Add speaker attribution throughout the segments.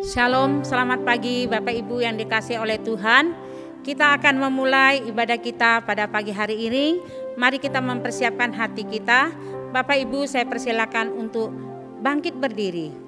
Speaker 1: Shalom, selamat pagi Bapak Ibu yang dikasihi oleh Tuhan. Kita akan memulai ibadah kita pada pagi hari ini. Mari kita mempersiapkan hati kita. Bapak Ibu, saya persilakan untuk bangkit berdiri.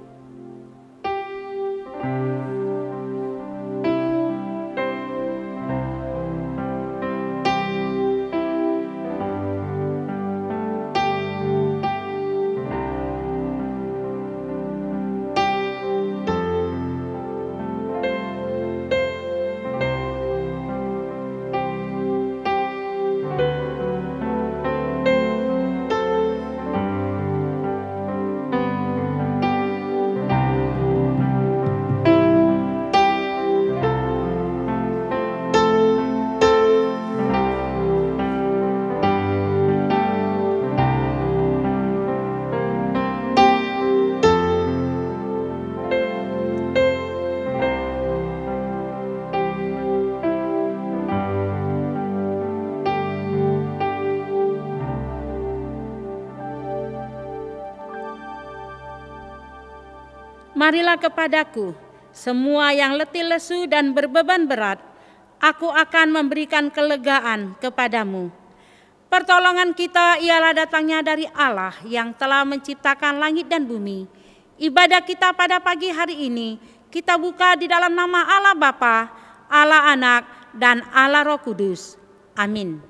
Speaker 1: Marilah kepadaku, semua yang letih lesu dan berbeban berat, aku akan memberikan kelegaan kepadamu. Pertolongan kita ialah datangnya dari Allah yang telah menciptakan langit dan bumi. Ibadah kita pada pagi hari ini, kita buka di dalam nama Allah Bapa, Allah Anak, dan Allah Roh Kudus. Amin.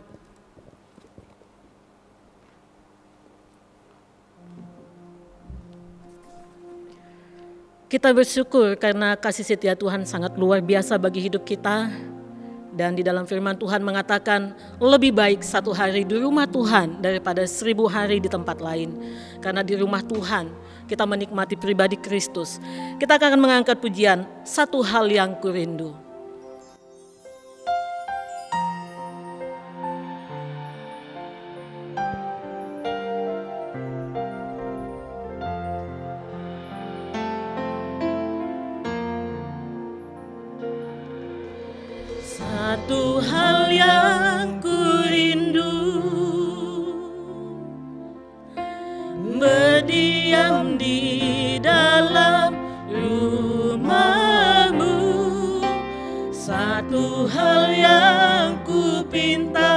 Speaker 2: Kita bersyukur karena kasih setia Tuhan sangat luar biasa bagi hidup kita. Dan di dalam firman Tuhan mengatakan lebih baik 1 hari di rumah Tuhan daripada 1000 hari di tempat lain. Karena di rumah Tuhan kita menikmati pribadi Kristus. Kita akan mengangkat pujian Satu Hal Yang Kurindu. Satu hal yang kurindu, berdiam di dalam rumahmu. Satu hal yang kupinta,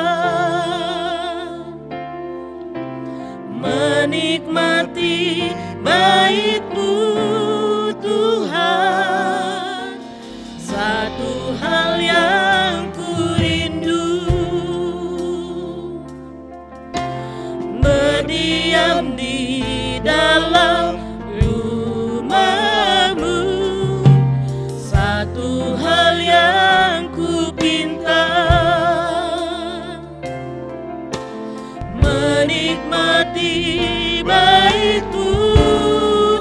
Speaker 2: menikmati bait-Mu Tuhan. Satu hal yang kurindu, berdiam di dalam rumah-Mu. Satu hal yang kupinta, menikmati bait-Mu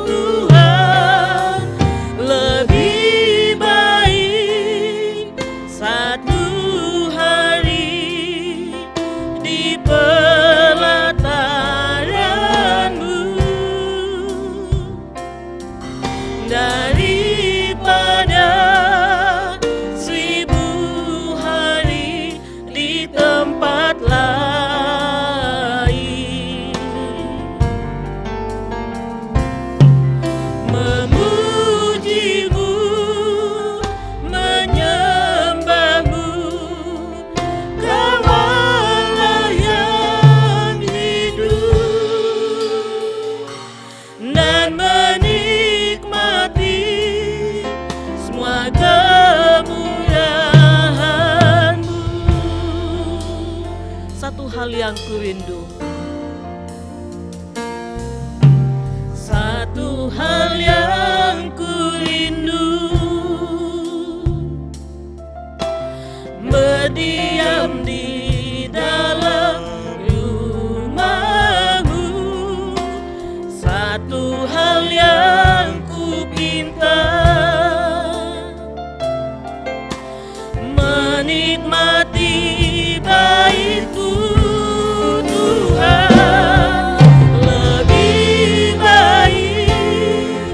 Speaker 2: Tuhan. Lebih baik 1 hari di pelataran-Mu daripada 1000 hari di tempat lain. Memuji-Mu, menyembah-Mu, Kaulah yang hidup, dan menikmati semua kemurahan-Mu. Satu hal yang kurindu, satu hal yang kurindu, berdiam di dalam rumah-Mu. Satu hal yang kupinta, menikmati bait-Mu Tuhan. Lebih baik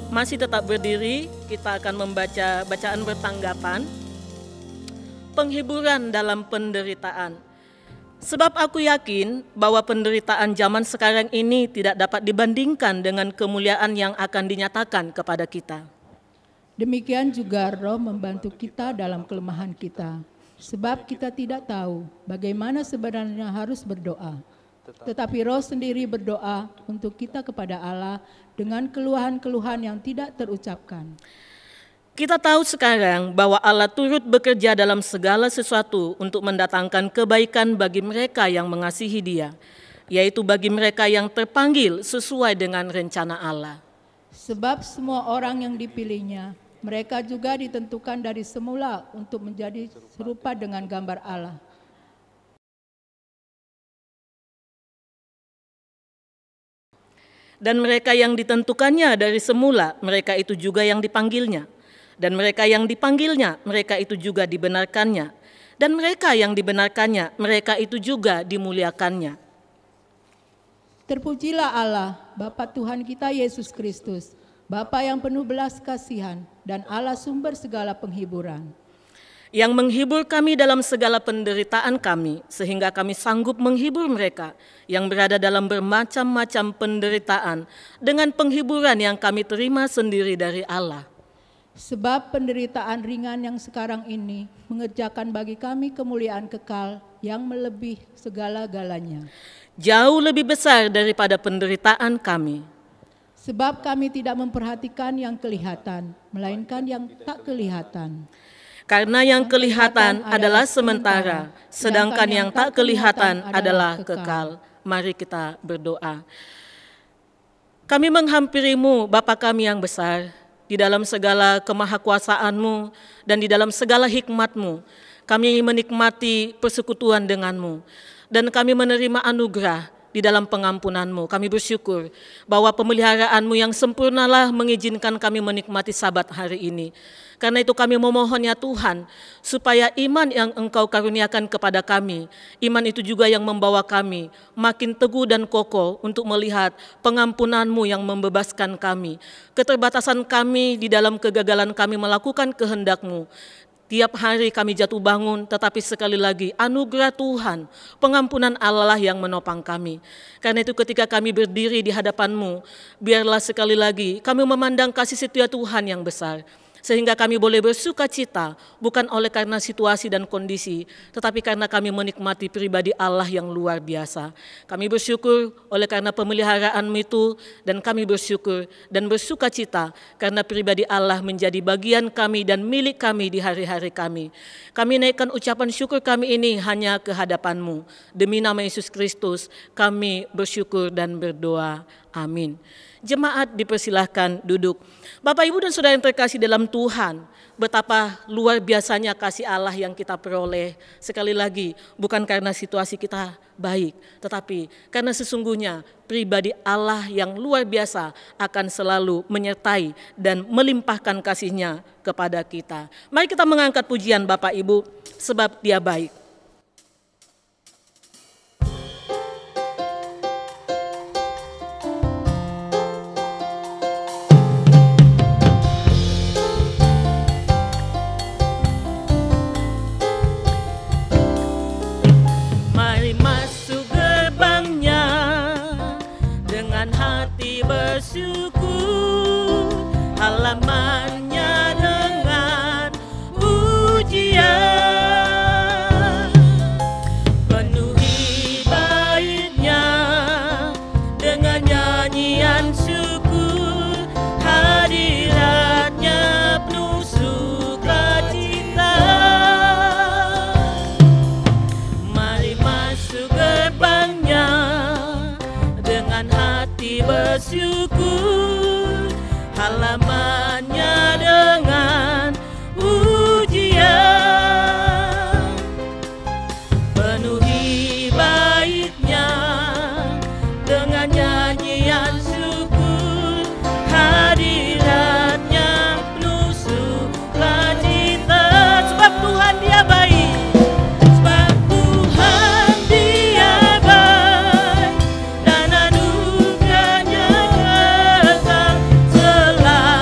Speaker 2: Masih tetap berdiri, kita akan membaca bacaan bertanggapan. Penghiburan dalam penderitaan. Sebab aku yakin bahwa penderitaan zaman sekarang ini tidak dapat dibandingkan dengan kemuliaan yang akan dinyatakan kepada kita.
Speaker 3: Demikian juga Roh membantu kita dalam kelemahan kita. Sebab kita tidak tahu bagaimana sebenarnya harus berdoa. Tetapi Roh sendiri berdoa untuk kita kepada Allah dengan keluhan-keluhan yang tidak terucapkan.
Speaker 2: Kita tahu sekarang bahwa Allah turut bekerja dalam segala sesuatu untuk mendatangkan kebaikan bagi mereka yang mengasihi Dia, yaitu bagi mereka yang terpanggil sesuai dengan rencana Allah.
Speaker 3: Sebab semua orang yang dipilihnya, mereka juga ditentukan dari semula untuk menjadi serupa dengan gambar Allah.
Speaker 2: Dan mereka yang ditentukannya dari semula, mereka itu juga yang dipanggilnya. Dan mereka yang dipanggilnya, mereka itu juga dibenarkannya. Dan mereka yang dibenarkannya, mereka itu juga dimuliakannya.
Speaker 3: Terpujilah Allah, Bapa Tuhan kita Yesus Kristus, Bapa yang penuh belas kasihan, dan Allah sumber segala penghiburan.
Speaker 2: Yang menghibur kami dalam segala penderitaan kami, sehingga kami sanggup menghibur mereka yang berada dalam bermacam-macam penderitaan, dengan penghiburan yang kami terima sendiri dari Allah.
Speaker 3: Sebab penderitaan ringan yang sekarang ini mengerjakan bagi kami kemuliaan kekal yang melebihi segala-galanya.
Speaker 2: Jauh lebih besar daripada penderitaan kami.
Speaker 3: Sebab kami tidak memperhatikan yang kelihatan, melainkan yang tak kelihatan.
Speaker 2: Karena yang kelihatan adalah sementara, sedangkan yang tak kelihatan adalah kekal. Mari kita berdoa. Kami menghampirimu, Bapa kami yang besar, di dalam segala kemahakuasaan-Mu dan di dalam segala hikmat-Mu, kami menikmati persekutuan dengan-Mu, dan kami menerima anugerah di dalam pengampunan-Mu. Kami bersyukur bahwa pemeliharaan-Mu yang sempurnalah mengizinkan kami menikmati Sabat hari ini. Karena itu kami memohon ya Tuhan, supaya iman yang Engkau karuniakan kepada kami, iman itu juga yang membawa kami makin teguh dan kokoh untuk melihat pengampunan-Mu yang membebaskan kami, keterbatasan kami di dalam kegagalan kami melakukan kehendak-Mu. Tiap hari kami jatuh bangun, tetapi sekali lagi anugerah Tuhan, pengampunan Allah yang menopang kami. Karena itu ketika kami berdiri di hadapan-Mu, biarlah sekali lagi kami memandang kasih setia Tuhan yang besar, sehingga kami boleh bersuka cita, bukan oleh karena situasi dan kondisi, tetapi karena kami menikmati pribadi Allah yang luar biasa. Kami bersyukur oleh karena pemeliharaan-Mu itu, dan kami bersyukur dan bersuka cita karena pribadi Allah menjadi bagian kami dan milik kami di hari-hari kami. Kami naikkan ucapan syukur kami ini hanya ke hadapan-Mu. Demi nama Yesus Kristus, kami bersyukur dan berdoa. Amin. Jemaat dipersilahkan duduk. Bapak, Ibu, dan Saudara yang terkasih dalam Tuhan, betapa luar biasanya kasih Allah yang kita peroleh. Sekali lagi, bukan karena situasi kita baik, tetapi karena sesungguhnya pribadi Allah yang luar biasa akan selalu menyertai dan melimpahkan kasih-Nya kepada kita. Mari kita mengangkat pujian Bapak Ibu, sebab Dia baik.
Speaker 4: Bersyukur halamannya dengan pujian, penuhi baitnya dengan nyanyian syukur, hadiratnya penuh sukacita. Mari masuk gerbangnya dengan hati bersyukur, halamannya dengan pujian, penuhi baitnya dengan nyanyian syukur, hadiratnya penuh sukacita. Sebab Tuhan Dia baik, sebab Tuhan Dia baik, dan anugerahnya kekal selalu.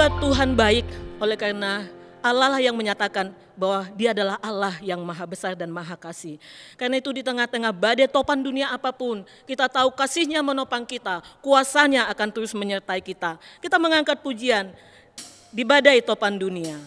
Speaker 2: Sebab Tuhan baik, oleh karena Allah lah yang menyatakan bahwa Dia adalah Allah yang maha besar dan maha kasih. Karena itu di tengah-tengah badai topan dunia apapun, kita tahu kasih-Nya menopang kita, kuasa-Nya akan terus menyertai kita. Kita mengangkat pujian di badai topan dunia.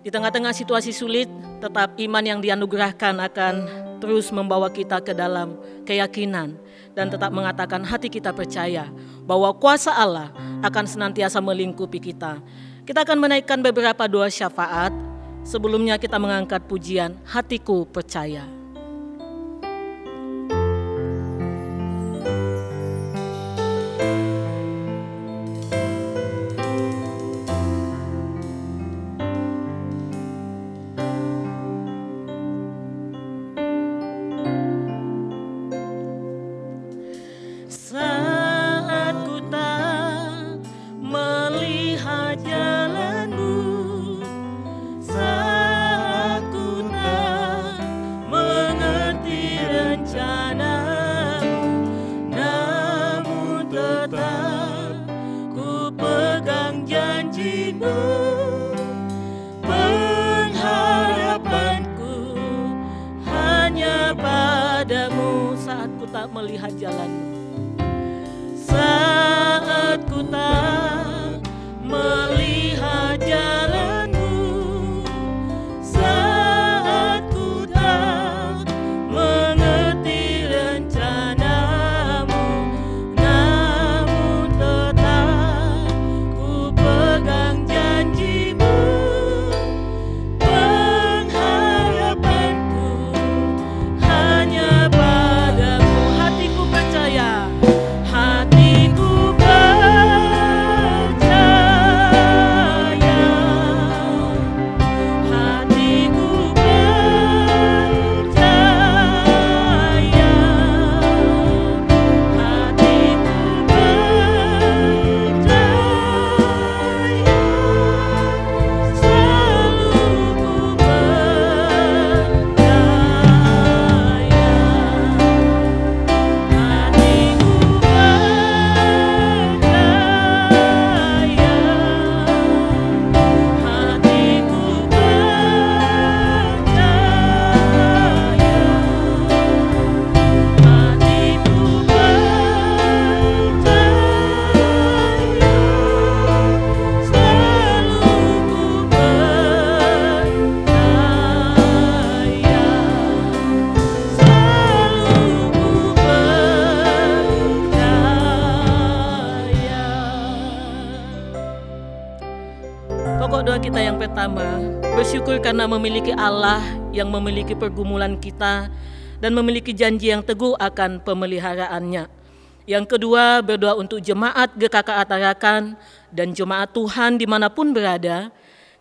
Speaker 2: Di tengah-tengah situasi sulit, tetap iman yang dianugerahkan akan terus membawa kita ke dalam keyakinan dan tetap mengatakan hati kita percaya bahwa kuasa Allah akan senantiasa melingkupi kita. Kita akan menaikkan beberapa doa syafaat. Sebelumnya kita mengangkat pujian Hatiku Percaya. Melihat jalanmu, saat ku tak melihat jalanmu, saat ku tak mengerti rencanamu, namun tetap ku pegang janjimu, pengharapanku hanya kita yang pertama, bersyukur karena memiliki Allah yang memiliki pergumulan kita dan memiliki janji yang teguh akan pemeliharaannya. Yang kedua, berdoa untuk jemaat GKK Tarakan dan jemaat Tuhan dimanapun berada,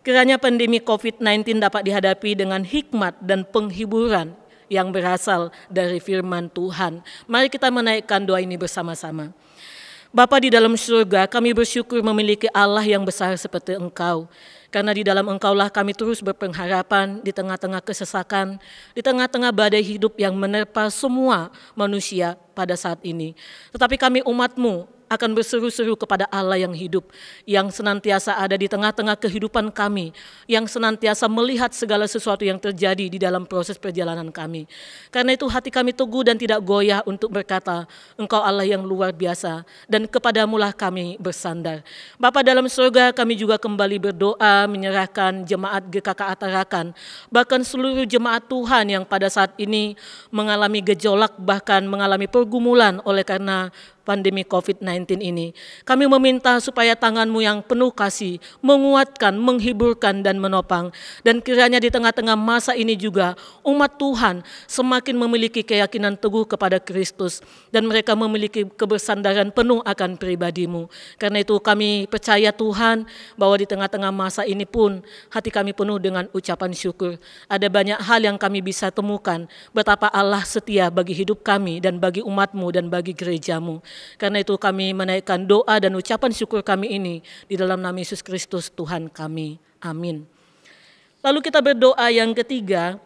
Speaker 2: kiranya pandemi COVID-19 dapat dihadapi dengan hikmat dan penghiburan yang berasal dari firman Tuhan. Mari kita menaikkan doa ini bersama-sama. Bapa di dalam surga, kami bersyukur memiliki Allah yang besar seperti Engkau. Karena di dalam Engkaulah kami terus berpengharapan di tengah-tengah kesesakan, di tengah-tengah badai hidup yang menerpa semua manusia pada saat ini. Tetapi kami umat-Mu akan berseru-seru kepada Allah yang hidup, yang senantiasa ada di tengah-tengah kehidupan kami, yang senantiasa melihat segala sesuatu yang terjadi di dalam proses perjalanan kami. Karena itu hati kami teguh dan tidak goyah untuk berkata, Engkau Allah yang luar biasa, dan kepadamulah kami bersandar. Bapa dalam surga, kami juga kembali berdoa menyerahkan jemaat GKK Tarakan, bahkan seluruh jemaat Tuhan yang pada saat ini mengalami gejolak, bahkan mengalami pergumulan oleh karena pandemi COVID-19 ini. Kami meminta supaya tangan-Mu yang penuh kasih menguatkan, menghiburkan, dan menopang. Dan kiranya di tengah-tengah masa ini juga umat Tuhan semakin memiliki keyakinan teguh kepada Kristus dan mereka memiliki kebersandaran penuh akan pribadi-Mu. Karena itu kami percaya Tuhan bahwa di tengah-tengah masa ini pun hati kami penuh dengan ucapan syukur. Ada banyak hal yang kami bisa temukan betapa Allah setia bagi hidup kami dan bagi umat-Mu dan bagi gereja-Mu. Karena itu kami menaikkan doa dan ucapan syukur kami ini di dalam nama Yesus Kristus Tuhan kami. Amin. Lalu kita berdoa yang ketiga,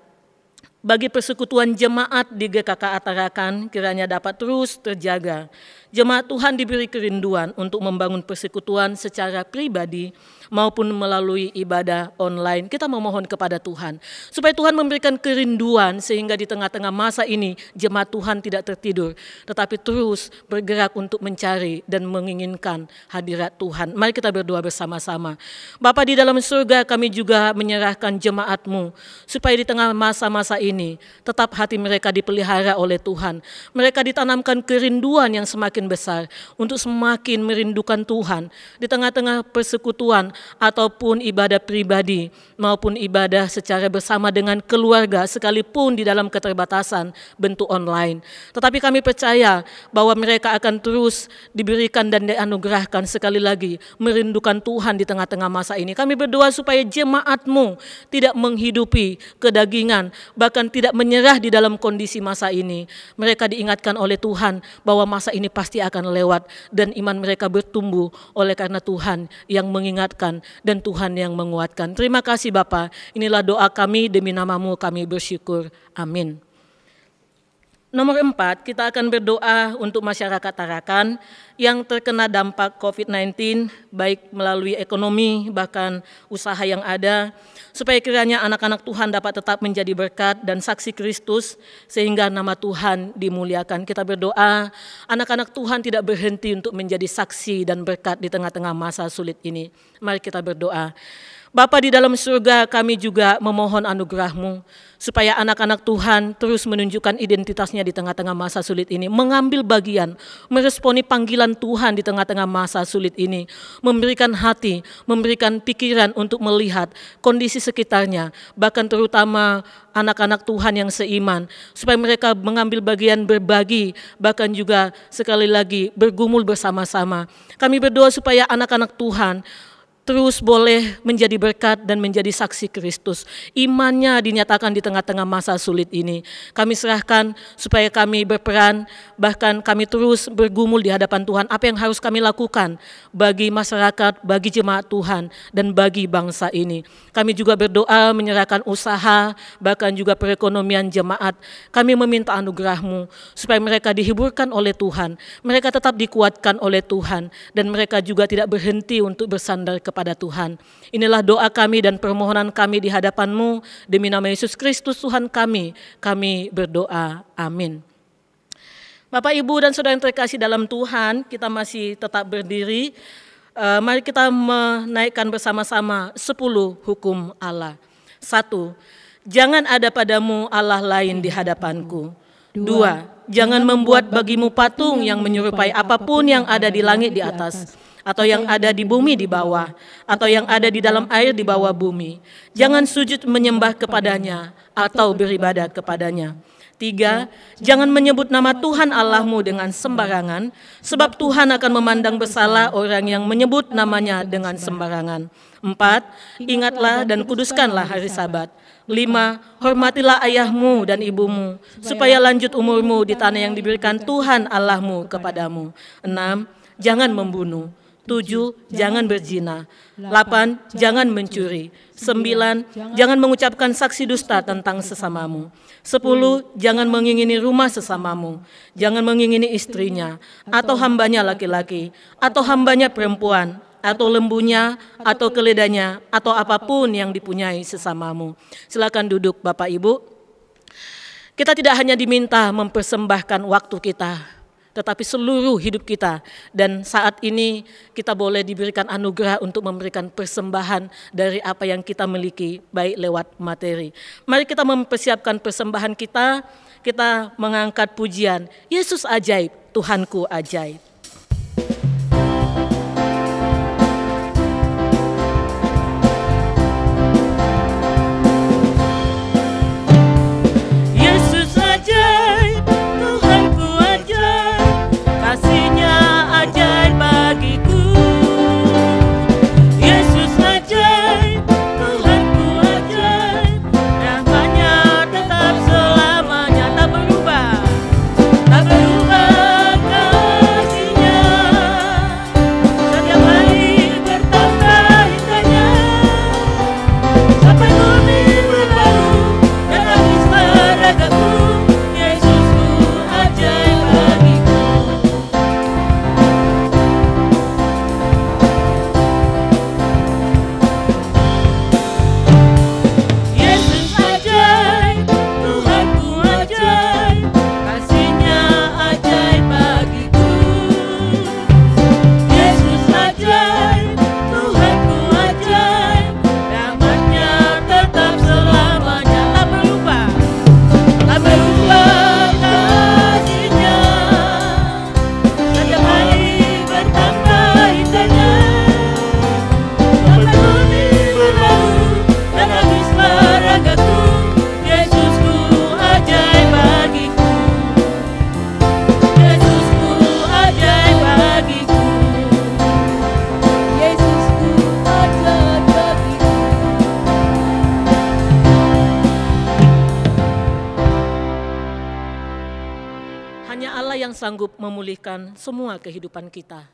Speaker 2: bagi persekutuan jemaat di GKK Tarakan kiranya dapat terus terjaga. Jemaat Tuhan diberi kerinduan untuk membangun persekutuan secara pribadi maupun melalui ibadah online. Kita memohon kepada Tuhan supaya Tuhan memberikan kerinduan sehingga di tengah-tengah masa ini jemaat Tuhan tidak tertidur, tetapi terus bergerak untuk mencari dan menginginkan hadirat Tuhan. Mari kita berdoa bersama-sama. Bapa di dalam surga, kami juga menyerahkan jemaat-Mu supaya di tengah masa-masa ini tetap hati mereka dipelihara oleh Tuhan. Mereka ditanamkan kerinduan yang semakin besar untuk semakin merindukan Tuhan di tengah-tengah persekutuan ataupun ibadah pribadi maupun ibadah secara bersama dengan keluarga sekalipun di dalam keterbatasan bentuk online. Tetapi kami percaya bahwa mereka akan terus diberikan dan dianugerahkan sekali lagi merindukan Tuhan di tengah-tengah masa ini. Kami berdoa supaya jemaat-Mu tidak menghidupi kedagingan, bahkan tidak menyerah di dalam kondisi masa ini. Mereka diingatkan oleh Tuhan bahwa masa ini pasti akan lewat dan iman mereka bertumbuh oleh karena Tuhan yang mengingatkan dan Tuhan yang menguatkan. Terima kasih Bapa. Inilah doa kami, demi nama-Mu kami bersyukur. Amin. Nomor 4, kita akan berdoa untuk masyarakat Tarakan yang terkena dampak COVID-19, baik melalui ekonomi, bahkan usaha yang ada, supaya kiranya anak-anak Tuhan dapat tetap menjadi berkat dan saksi Kristus, sehingga nama Tuhan dimuliakan. Kita berdoa, anak-anak Tuhan tidak berhenti untuk menjadi saksi dan berkat di tengah-tengah masa sulit ini. Mari kita berdoa. Bapa di dalam surga, kami juga memohon anugerah-Mu supaya anak-anak Tuhan terus menunjukkan identitasnya di tengah-tengah masa sulit ini, mengambil bagian, meresponi panggilan Tuhan di tengah-tengah masa sulit ini, memberikan hati, memberikan pikiran untuk melihat kondisi sekitarnya, bahkan terutama anak-anak Tuhan yang seiman, supaya mereka mengambil bagian berbagi, bahkan juga sekali lagi bergumul bersama-sama. Kami berdoa supaya anak-anak Tuhan terus boleh menjadi berkat dan menjadi saksi Kristus. Imannya dinyatakan di tengah-tengah masa sulit ini. Kami serahkan supaya kami berperan, bahkan kami terus bergumul di hadapan Tuhan. Apa yang harus kami lakukan bagi masyarakat, bagi jemaat Tuhan, dan bagi bangsa ini. Kami juga berdoa menyerahkan usaha, bahkan juga perekonomian jemaat. Kami meminta anugerah-Mu supaya mereka dihiburkan oleh Tuhan. Mereka tetap dikuatkan oleh Tuhan. Dan mereka juga tidak berhenti untuk bersandar kepada Tuhan. Inilah doa kami dan permohonan kami di hadapan-Mu, demi nama Yesus Kristus Tuhan kami berdoa. Amin. Bapak, Ibu, dan saudara yang terkasih dalam Tuhan, kita masih tetap berdiri. Mari kita menaikkan bersama-sama 10 hukum Allah. 1. Jangan ada padamu Allah lain di hadapanku. 2. Jangan membuat bagimu patung yang menyerupai apapun yang ada di langit di atas, atau yang ada di bumi di bawah, atau yang ada di dalam air di bawah bumi. Jangan sujud menyembah kepadanya atau beribadah kepadanya. 3, jangan menyebut nama Tuhan Allahmu dengan sembarangan, sebab Tuhan akan memandang bersalah orang yang menyebut namanya dengan sembarangan. 4, ingatlah dan kuduskanlah hari Sabat. 5, hormatilah ayahmu dan ibumu, supaya lanjut umurmu di tanah yang diberikan Tuhan Allahmu kepadamu. 6, jangan membunuh. 7, jangan berzina. 8, jangan mencuri. 9, jangan mengucapkan saksi dusta tentang sesamamu. 10, jangan mengingini rumah sesamamu. Jangan mengingini istrinya, atau hambanya laki-laki, atau hambanya perempuan, atau lembunya, atau keledanya, atau apapun yang dipunyai sesamamu. Silakan duduk Bapak Ibu. Kita tidak hanya diminta mempersembahkan waktu kita, tetapi seluruh hidup kita. Dan saat ini kita boleh diberikan anugerah untuk memberikan persembahan dari apa yang kita miliki, baik lewat materi. Mari kita mempersiapkan persembahan kita, kita mengangkat pujian, Yesus ajaib, Tuhanku ajaib. Sanggup memulihkan semua kehidupan kita.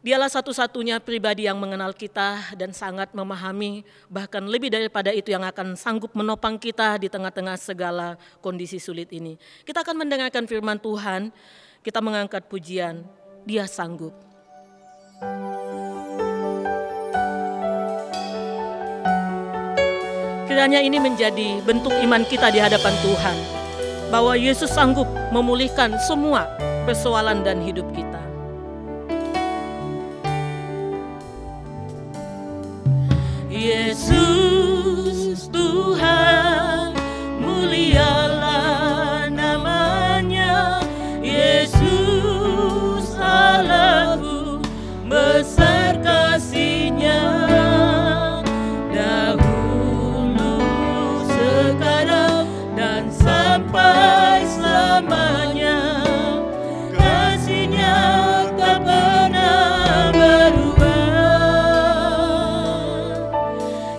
Speaker 2: Dialah satu-satunya pribadi yang mengenal kita dan sangat memahami, bahkan lebih daripada itu yang akan sanggup menopang kita di tengah-tengah segala kondisi sulit ini. Kita akan mendengarkan firman Tuhan, kita mengangkat pujian, Dia sanggup. Kiranya ini menjadi bentuk iman kita di hadapan Tuhan, bahwa Yesus sanggup memulihkan semua persoalan dan hidup kita.
Speaker 4: Yesus Tuhan, mulialah namanya. Yesus Allahku, besar kasih-Nya. Dahulu, sekarang, dan sampai selamanya. Kasih-Nya tak pernah berubah.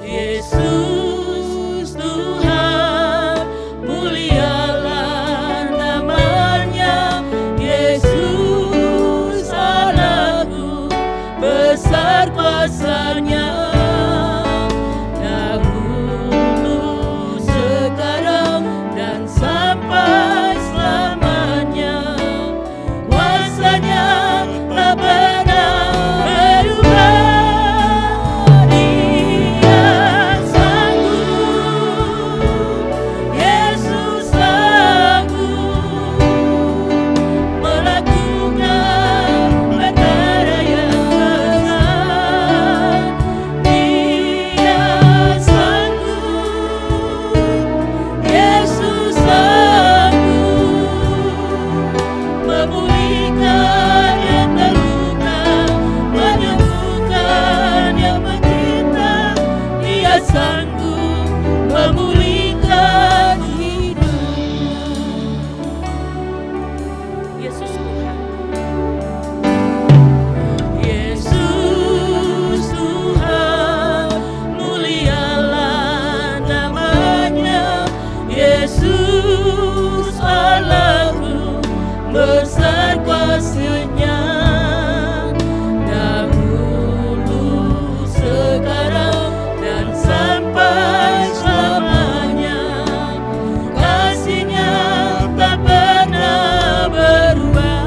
Speaker 4: Yesus Tuhan.
Speaker 2: Yesus Tuhan.
Speaker 4: Yesus Tuhan, mulialah namanya. Yesus Allahku, besar kuasanya. Dahulu, sekarang, dan sampai selamanya. Kasih-Nya tak pernah berubah.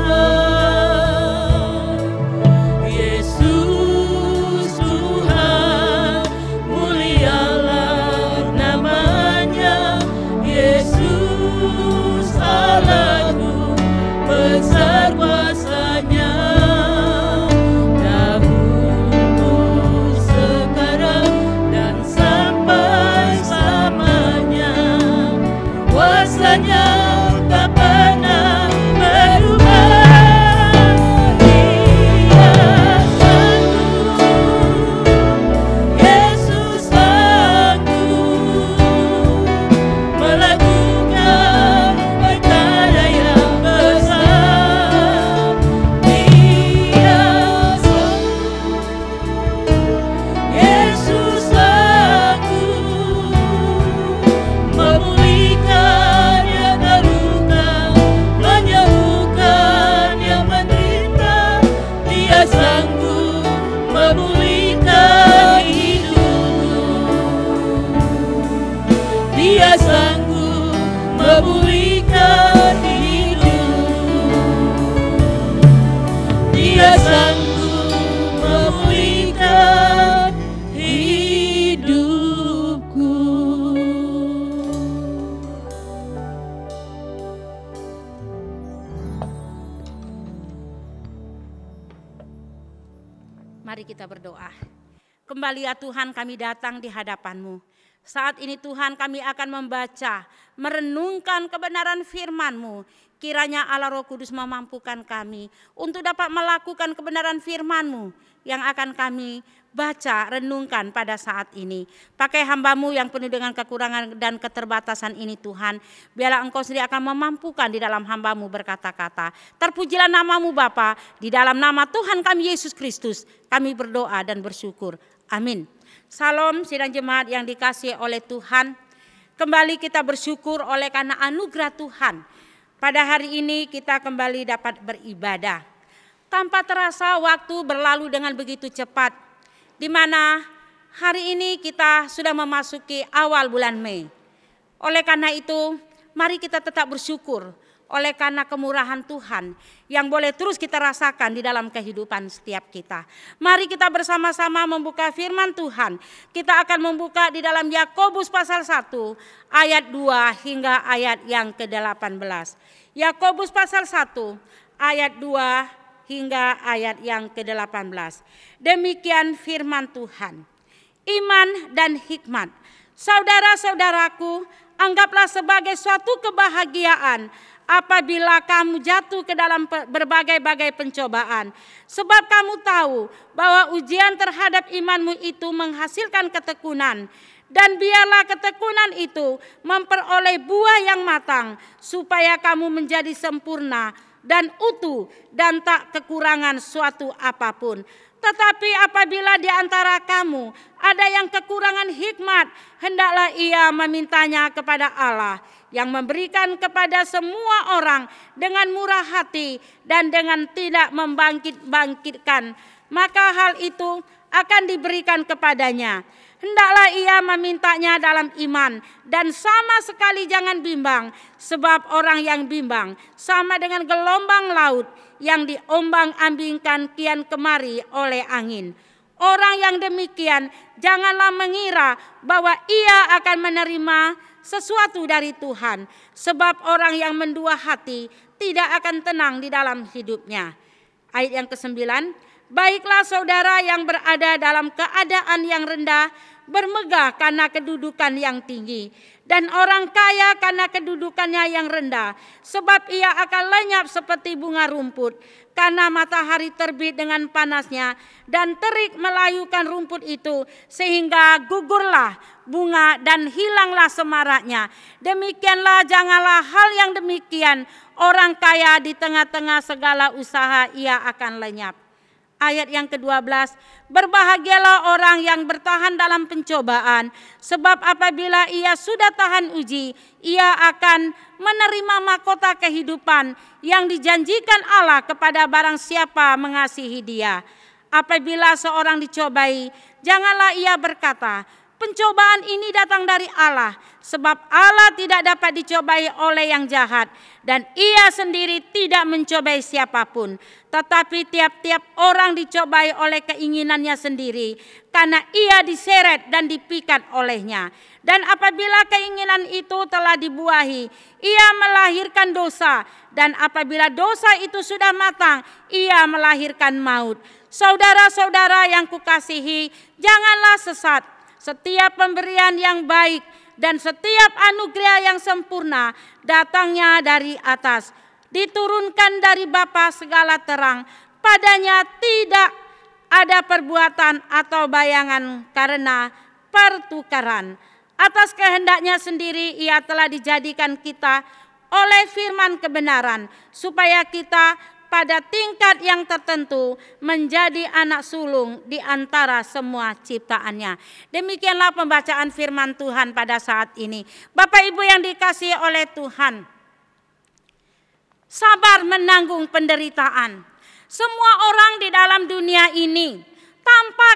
Speaker 4: Yesus Tuhan, mulialah namanya. Yesus Allahku, besar kuasanya. Dahulu, sekarang, dan sampai selamanya. Kuasanya tak pernah berubah. Dia sanggup, Yesus sanggup melakukan perkara yang besar. Dia sanggup, Yesus sanggup memulihkan yang terluka, menyembuhkan yang menderita. Dia sanggup memulihkan hidupmu. Dia sanggup memulihkan hidupmu. Dia sanggup memulihkan hidupku.
Speaker 1: Mari kita berdoa. Kembali ya Tuhan, kami datang di hadapan-Mu. Saat ini Tuhan, kami akan membaca, merenungkan kebenaran firman-Mu. Kiranya Allah Roh Kudus memampukan kami untuk dapat melakukan kebenaran firman-Mu yang akan kami baca, renungkan pada saat ini. Pakai hamba-Mu yang penuh dengan kekurangan dan keterbatasan ini Tuhan. Biarlah Engkau sendiri akan memampukan di dalam hamba-Mu berkata-kata. Terpujilah nama-Mu Bapa, di dalam nama Tuhan kami Yesus Kristus kami berdoa dan bersyukur. Amin. Salam sidang jemaat yang dikasihi oleh Tuhan. Kembali kita bersyukur oleh karena anugerah Tuhan. Pada hari ini kita kembali dapat beribadah. Tanpa terasa waktu berlalu dengan begitu cepat. Di mana hari ini kita sudah memasuki awal bulan Mei. Oleh karena itu, mari kita tetap bersyukur oleh karena kemurahan Tuhan yang boleh terus kita rasakan di dalam kehidupan setiap kita. Mari kita bersama-sama membuka firman Tuhan. Kita akan membuka di dalam Yakobus pasal 1 ayat 2 hingga ayat yang ke-18. Yakobus pasal 1 ayat 2 hingga ayat yang ke-18. Demikian firman Tuhan. Iman dan hikmat. Saudara-saudaraku, anggaplah sebagai suatu kebahagiaan apabila kamu jatuh ke dalam berbagai-bagai pencobaan. Sebab kamu tahu bahwa ujian terhadap imanmu itu menghasilkan ketekunan. Dan biarlah ketekunan itu memperoleh buah yang matang, supaya kamu menjadi sempurna dan utuh dan tak kekurangan suatu apapun. Tetapi apabila di antara kamu ada yang kekurangan hikmat, hendaklah ia memintanya kepada Allah, yang memberikan kepada semua orang dengan murah hati dan dengan tidak membangkit-bangkitkan, maka hal itu akan diberikan kepadanya. Hendaklah ia memintanya dalam iman dan sama sekali jangan bimbang, sebab orang yang bimbang sama dengan gelombang laut yang diombang-ambingkan kian kemari oleh angin. Orang yang demikian janganlah mengira bahwa ia akan menerima sesuatu dari Tuhan, sebab orang yang mendua hati tidak akan tenang di dalam hidupnya. Ayat yang ke-9, baiklah saudara yang berada dalam keadaan yang rendah bermegah karena kedudukan yang tinggi, dan orang kaya karena kedudukannya yang rendah, sebab ia akan lenyap seperti bunga rumput, karena matahari terbit dengan panasnya, dan terik melayukan rumput itu, sehingga gugurlah bunga dan hilanglah semaraknya. Demikianlah janganlah hal yang demikian, orang kaya di tengah-tengah segala usaha ia akan lenyap. Ayat yang ke-12, berbahagialah orang yang bertahan dalam pencobaan, sebab apabila ia sudah tahan uji, ia akan menerima mahkota kehidupan yang dijanjikan Allah kepada barang siapa mengasihi Dia. Apabila seorang dicobai, janganlah ia berkata, pencobaan ini datang dari Allah, sebab Allah tidak dapat dicobai oleh yang jahat, dan ia sendiri tidak mencobai siapapun. Tetapi tiap-tiap orang dicobai oleh keinginannya sendiri, karena ia diseret dan dipikat olehnya. Dan apabila keinginan itu telah dibuahi, ia melahirkan dosa, dan apabila dosa itu sudah matang, ia melahirkan maut. Saudara-saudara yang kukasihi, janganlah sesat. Setiap pemberian yang baik dan setiap anugerah yang sempurna datangnya dari atas, diturunkan dari Bapa segala terang. Padanya tidak ada perbuatan atau bayangan karena pertukaran. Atas kehendaknya sendiri ia telah dijadikan kita oleh firman kebenaran, supaya kita pada tingkat yang tertentu menjadi anak sulung di antara semua ciptaannya. Demikianlah pembacaan firman Tuhan pada saat ini. Bapak Ibu yang dikasihi oleh Tuhan, sabar menanggung penderitaan. Semua orang di dalam dunia ini tanpa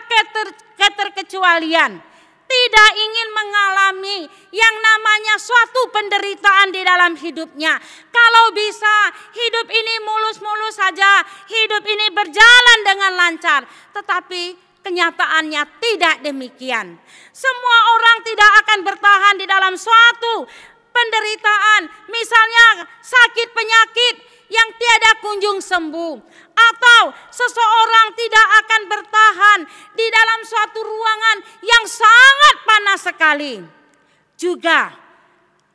Speaker 1: keterkecualian tidak ingin mengalami yang namanya suatu penderitaan di dalam hidupnya. Kalau bisa hidup ini mulus-mulus saja, hidup ini berjalan dengan lancar. Tetapi kenyataannya tidak demikian. Semua orang tidak akan bertahan di dalam suatu penderitaan. Misalnya sakit penyakit yang tiada kunjung sembuh, atau seseorang tidak akan bertahan di dalam suatu ruangan yang sangat panas sekali. Juga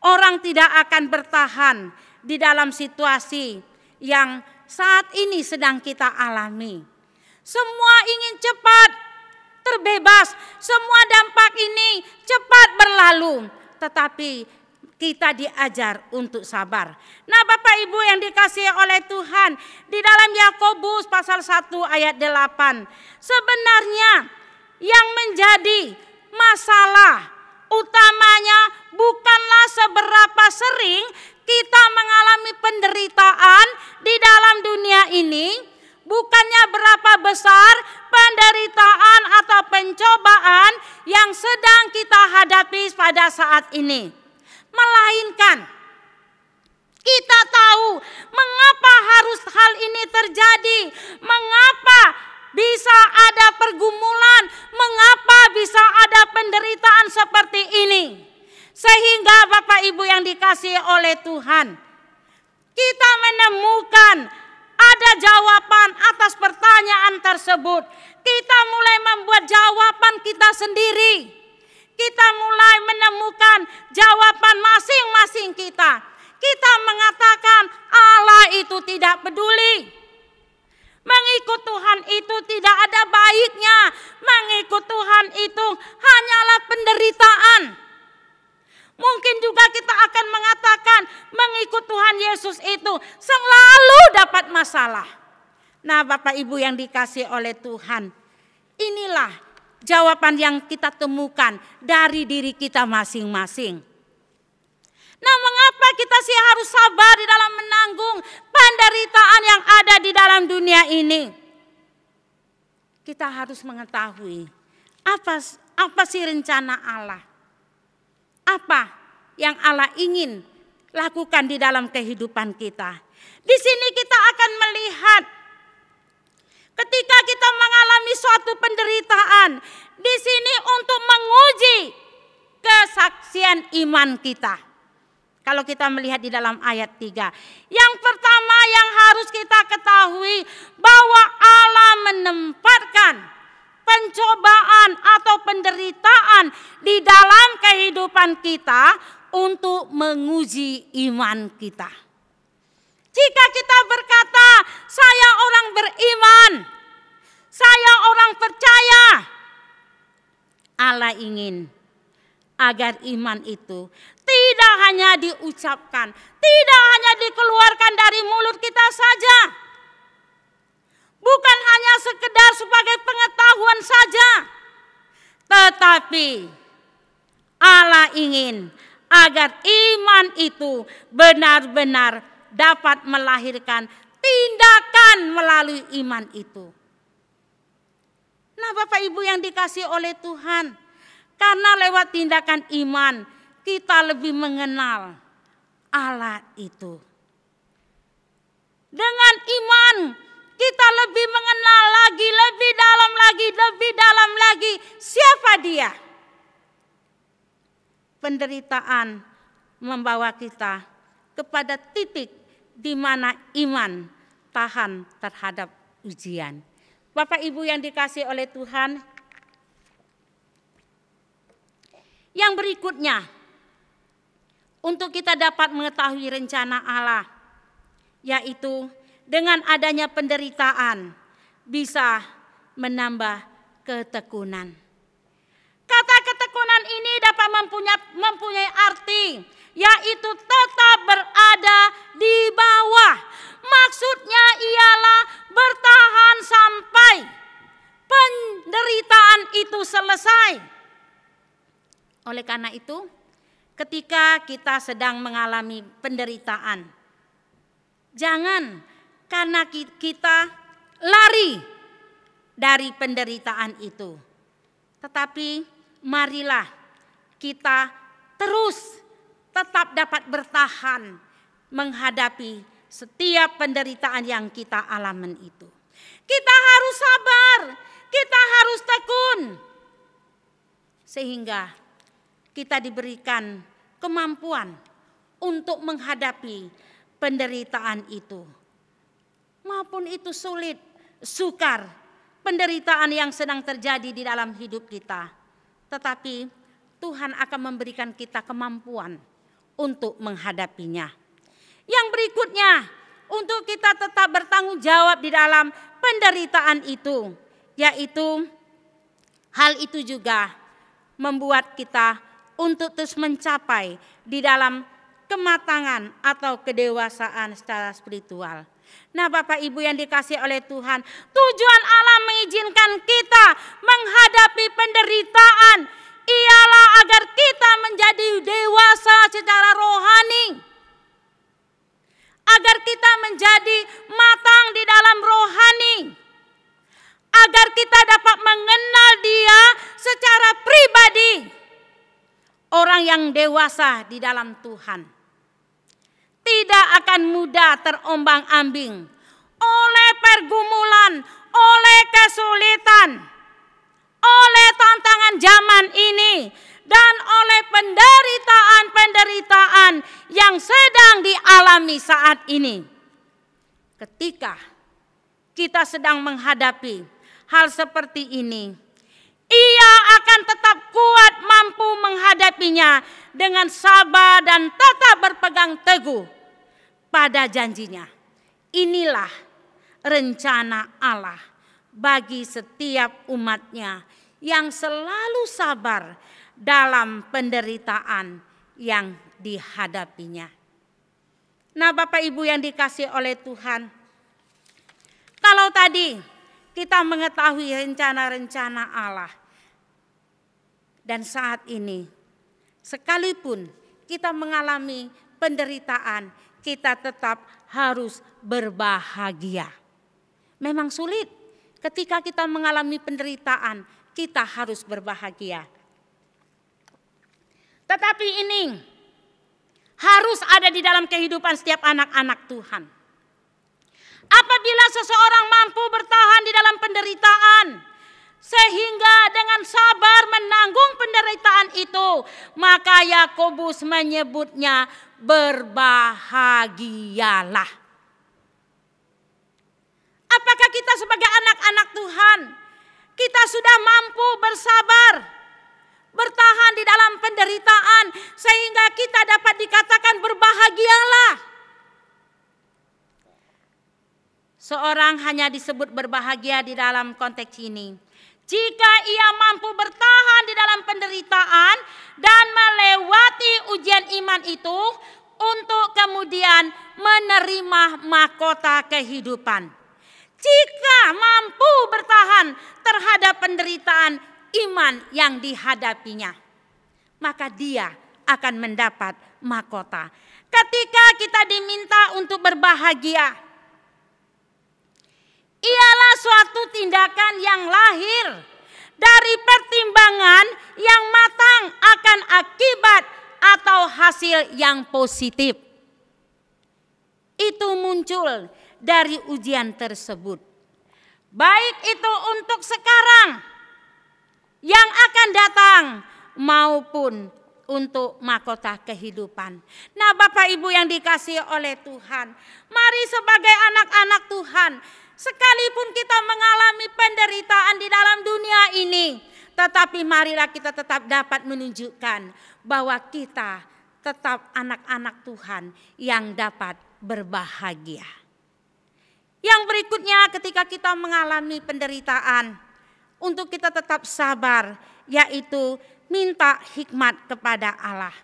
Speaker 1: orang tidak akan bertahan di dalam situasi yang saat ini sedang kita alami. Semua ingin cepat terbebas, semua dampak ini cepat berlalu, tetapi kita diajar untuk sabar. Nah, Bapak Ibu yang dikasihi oleh Tuhan, di dalam Yakobus pasal 1 ayat 8, sebenarnya yang menjadi masalah utamanya bukanlah seberapa sering kita mengalami penderitaan di dalam dunia ini, bukannya berapa besar penderitaan atau pencobaan yang sedang kita hadapi pada saat ini. Melainkan kita tahu mengapa harus hal ini terjadi, mengapa bisa ada pergumulan, mengapa bisa ada penderitaan seperti ini. Sehingga Bapak Ibu yang dikasihi oleh Tuhan, kita menemukan ada jawaban atas pertanyaan tersebut. Kita mulai membuat jawaban kita sendiri. Kita mulai menemukan jawaban masing-masing kita. Kita mengatakan Allah itu tidak peduli. Mengikut Tuhan itu tidak ada baiknya. Mengikut Tuhan itu hanyalah penderitaan. Mungkin juga kita akan mengatakan mengikut Tuhan Yesus itu selalu dapat masalah. Nah, Bapak Ibu yang dikasihi oleh Tuhan, inilah jawaban yang kita temukan dari diri kita masing-masing. Nah, mengapa kita sih harus sabar di dalam menanggung penderitaan yang ada di dalam dunia ini? Kita harus mengetahui apa sih rencana Allah? Apa yang Allah ingin lakukan di dalam kehidupan kita? Di sini kita akan melihat ketika kita mengalami suatu penderitaan, di sini untuk menguji kesaksian iman kita. Kalau kita melihat di dalam ayat 3. Yang pertama yang harus kita ketahui bahwa Allah menempatkan pencobaan atau penderitaan kita. Jika kita berkata, saya orang beriman, saya orang percaya, Allah ingin agar iman itu tidak hanya diucapkan, tidak hanya dikeluarkan dari mulut kita saja. Bukan hanya sekedar sebagai pengetahuan saja. Tetapi Allah ingin agar iman itu benar-benar dapat melahirkan tindakan melalui iman itu. Nah, Bapak Ibu yang dikasihi oleh Tuhan, karena lewat tindakan iman kita lebih mengenal Allah itu. Dengan iman kita lebih mengenal lagi, lebih dalam lagi siapa Dia. Penderitaan membawa kita kepada titik di mana iman tahan terhadap ujian. Bapak Ibu yang dikasihi oleh Tuhan, yang berikutnya untuk kita dapat mengetahui rencana Allah, yaitu dengan adanya penderitaan bisa menambah ketekunan. Kata ketekunan ini dapat mempunyai arti, yaitu tetap berada di bawah. Maksudnya ialah bertahan sampai penderitaan itu selesai. Oleh karena itu, ketika kita sedang mengalami penderitaan, jangan karena kita lari dari penderitaan itu, tetapi marilah kita terus tetap dapat bertahan menghadapi setiap penderitaan yang kita alami itu. Kita harus sabar, kita harus tekun, sehingga kita diberikan kemampuan untuk menghadapi penderitaan itu. Maupun itu sulit, sukar, penderitaan yang sedang terjadi di dalam hidup kita. Tetapi Tuhan akan memberikan kita kemampuan untuk menghadapinya. Yang berikutnya, untuk kita tetap bertanggung jawab di dalam penderitaan itu, yaitu hal itu juga membuat kita untuk terus mencapai di dalam kematangan atau kedewasaan secara spiritual. Nah, Bapak Ibu yang dikasihi oleh Tuhan, tujuan Allah mengizinkan kita menghadapi penderitaan ialah agar kita menjadi dewasa secara rohani, agar kita menjadi matang di dalam rohani, agar kita dapat mengenal Dia secara pribadi, orang yang dewasa di dalam Tuhan. Tidak akan mudah terombang-ambing oleh pergumulan, oleh kesulitan, oleh tantangan zaman ini, dan oleh penderitaan-penderitaan yang sedang dialami saat ini. Ketika kita sedang menghadapi hal seperti ini, Ia akan tetap kuat mampu menghadapinya dengan sabar dan tetap berpegang teguh pada janjinya. Inilah rencana Allah bagi setiap umatnya yang selalu sabar dalam penderitaan yang dihadapinya. Nah, Bapak Ibu yang dikasihi oleh Tuhan, kalau tadi kita mengetahui rencana-rencana Allah, dan saat ini sekalipun kita mengalami penderitaan, kita tetap harus berbahagia. Memang sulit ketika kita mengalami penderitaan, kita harus berbahagia. Tetapi ini harus ada di dalam kehidupan setiap anak-anak Tuhan. Apabila seseorang mampu bertahan di dalam penderitaan, sehingga dengan sabar menanggung penderitaan itu, maka Yakobus menyebutnya berbahagialah. Apakah kita sebagai anak-anak Tuhan, kita sudah mampu bersabar, bertahan di dalam penderitaan, sehingga kita dapat dikatakan berbahagialah? Seorang hanya disebut berbahagia di dalam konteks ini jika ia mampu bertahan di dalam penderitaan dan melewati ujian iman itu untuk kemudian menerima mahkota kehidupan. Jika mampu bertahan terhadap penderitaan iman yang dihadapinya, maka dia akan mendapat mahkota. Ketika kita diminta untuk berbahagia, ialah suatu tindakan yang lahir dari pertimbangan yang matang akan akibat atau hasil yang positif. Itu muncul dari ujian tersebut. Baik itu untuk sekarang yang akan datang maupun untuk mahkota kehidupan. Nah, Bapak Ibu yang dikasihi oleh Tuhan, mari sebagai anak-anak Tuhan, sekalipun kita mengalami penderitaan di dalam dunia ini, tetapi marilah kita tetap dapat menunjukkan bahwa kita tetap anak-anak Tuhan yang dapat berbahagia. Yang berikutnya, ketika kita mengalami penderitaan, untuk kita tetap sabar, yaitu minta hikmat kepada Allah.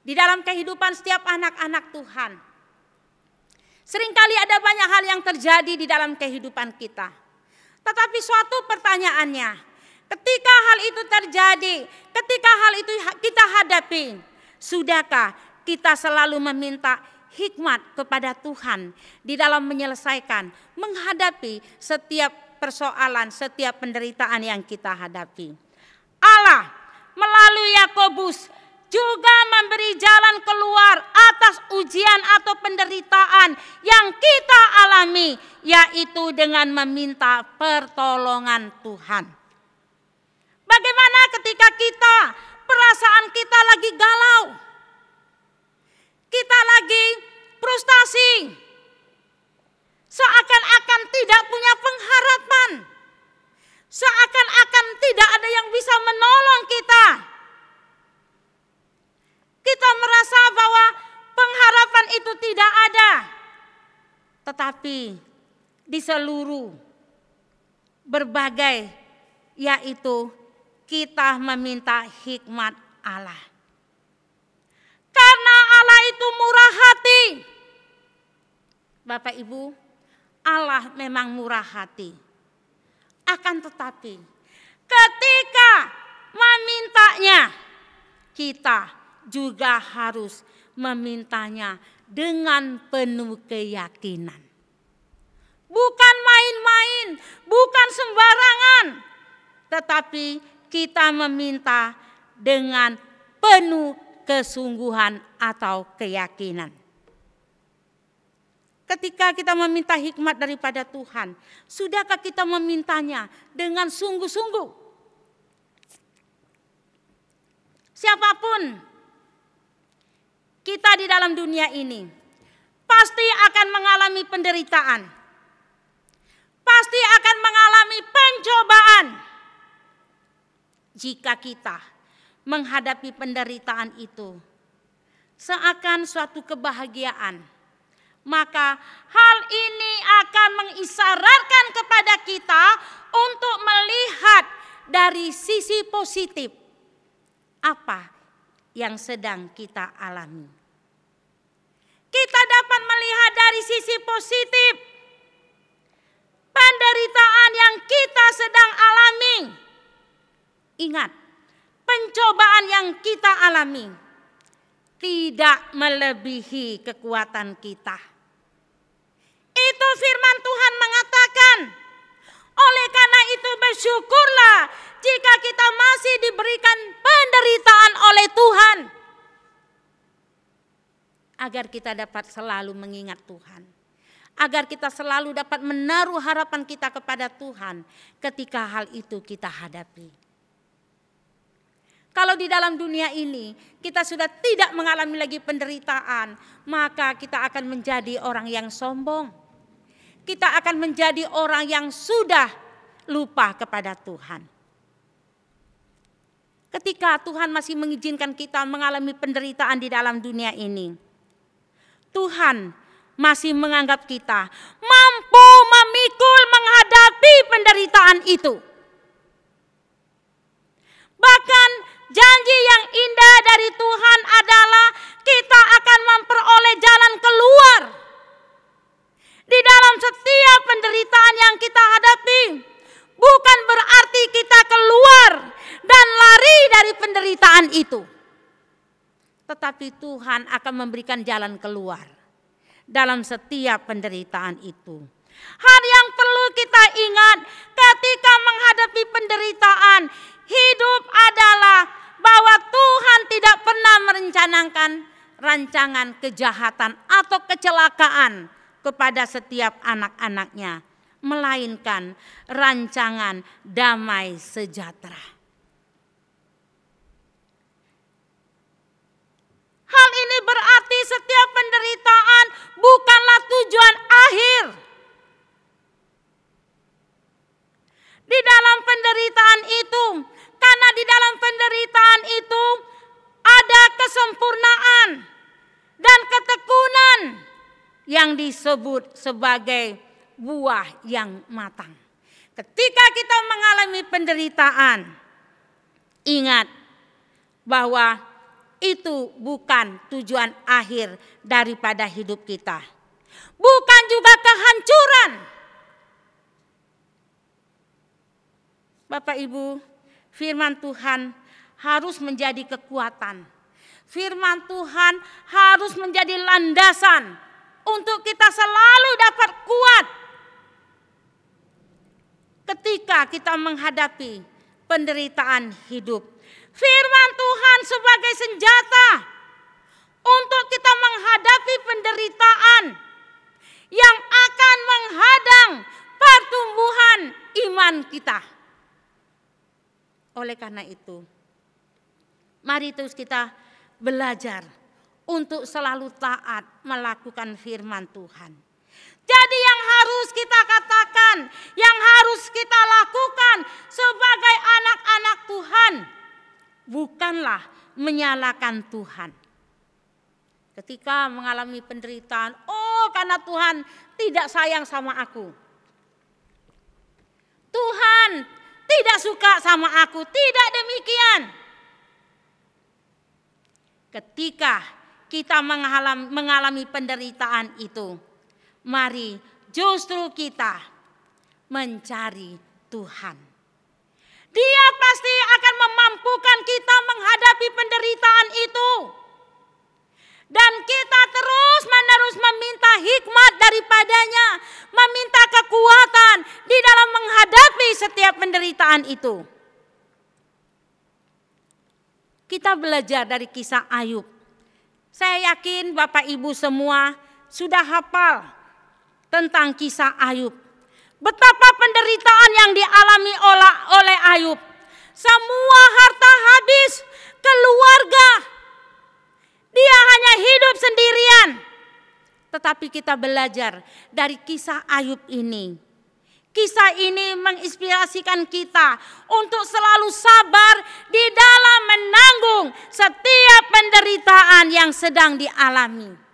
Speaker 1: Di dalam kehidupan setiap anak-anak Tuhan, seringkali ada banyak hal yang terjadi di dalam kehidupan kita. Tetapi suatu pertanyaannya, ketika hal itu terjadi, ketika hal itu kita hadapi, sudahkah kita selalu meminta hikmat kepada Tuhan di dalam menyelesaikan, menghadapi setiap persoalan, setiap penderitaan yang kita hadapi? Allah melalui Yakobus juga memberi jalan keluar atas ujian atau penderitaan yang kita alami, yaitu dengan meminta pertolongan Tuhan. Bagaimana ketika perasaan kita lagi galau, kita lagi frustasi, seakan-akan tidak punya pengharapan, seakan-akan tidak ada yang bisa menolong kita. Kita merasa bahwa pengharapan itu tidak ada. Tetapi di seluruh berbagai, yaitu kita meminta hikmat Allah. Karena Allah itu murah hati. Bapak Ibu, Allah memang murah hati. Akan tetapi ketika memintanya, kita juga harus memintanya dengan penuh keyakinan. Bukan main-main, bukan sembarangan, tetapi kita meminta dengan penuh kesungguhan atau keyakinan. Ketika kita meminta hikmat daripada Tuhan, sudahkah kita memintanya dengan sungguh-sungguh? Siapapun kita di dalam dunia ini pasti akan mengalami penderitaan, pasti akan mengalami pencobaan. Jika kita menghadapi penderitaan itu seakan suatu kebahagiaan, maka hal ini akan mengisyaratkan kepada kita untuk melihat dari sisi positif apa yang sedang kita alami. Kita dapat melihat dari sisi positif penderitaan yang kita sedang alami. Ingat, pencobaan yang kita alami tidak melebihi kekuatan kita. Itu firman Tuhan mengatakan. Oleh karena itu bersyukurlah jika kita masih diberikan penderitaan oleh Tuhan. Agar kita dapat selalu mengingat Tuhan. Agar kita selalu dapat menaruh harapan kita kepada Tuhan ketika hal itu kita hadapi. Kalau di dalam dunia ini kita sudah tidak mengalami lagi penderitaan, maka kita akan menjadi orang yang sombong. Kita akan menjadi orang yang sudah lupa kepada Tuhan. Ketika Tuhan masih mengizinkan kita mengalami penderitaan di dalam dunia ini, Tuhan masih menganggap kita mampu menghadapi penderitaan itu. Bahkan janji yang indah dari Tuhan adalah kita akan memperoleh jalan keluar di dalam setiap penderitaan yang kita hadapi. Bukan berarti kita keluar dan lari dari penderitaan itu, tetapi Tuhan akan memberikan jalan keluar dalam setiap penderitaan itu. Hal yang perlu kita ingat ketika menghadapi penderitaan hidup adalah bahwa Tuhan tidak pernah merencanakan rancangan kejahatan atau kecelakaan kepada setiap anak-anaknya, melainkan rancangan damai sejahtera. Hal ini berarti setiap penderitaan bukanlah tujuan akhir. Di dalam penderitaan itu, karena di dalam penderitaan itu ada kesempurnaan dan ketekunan yang disebut sebagai buah yang matang. Ketika kita mengalami penderitaan, ingat bahwa itu bukan tujuan akhir daripada hidup kita. Bukan juga kehancuran. Bapak Ibu, firman Tuhan harus menjadi kekuatan. Firman Tuhan harus menjadi landasan untuk kita selalu dapat kuat ketika kita menghadapi penderitaan hidup. Firman Tuhan sebagai senjata untuk kita menghadapi penderitaan yang akan menghadang pertumbuhan iman kita. Oleh karena itu, mari terus kita belajar untuk selalu taat melakukan firman Tuhan. Jadi yang harus kita katakan, yang harus kita lakukan sebagai anak-anak Tuhan, bukanlah menyalahkan Tuhan. Ketika mengalami penderitaan, oh karena Tuhan tidak sayang sama aku. Tuhan tidak suka sama aku, tidak demikian. Ketika kita mengalami penderitaan itu, mari justru kita mencari Tuhan. Dia pasti akan memampukan kita menghadapi penderitaan itu. Dan kita terus-menerus meminta hikmat daripadanya, meminta kekuatan di dalam menghadapi setiap penderitaan itu. Kita belajar dari kisah Ayub. Saya yakin Bapak Ibu semua sudah hafal tentang kisah Ayub. Betapa penderitaan yang dialami oleh Ayub. Semua harta habis, keluarga. Dia hanya hidup sendirian. Tetapi kita belajar dari kisah Ayub ini. Kisah ini menginspirasikan kita untuk selalu sabar di dalam menanggung setiap penderitaan yang sedang dialami.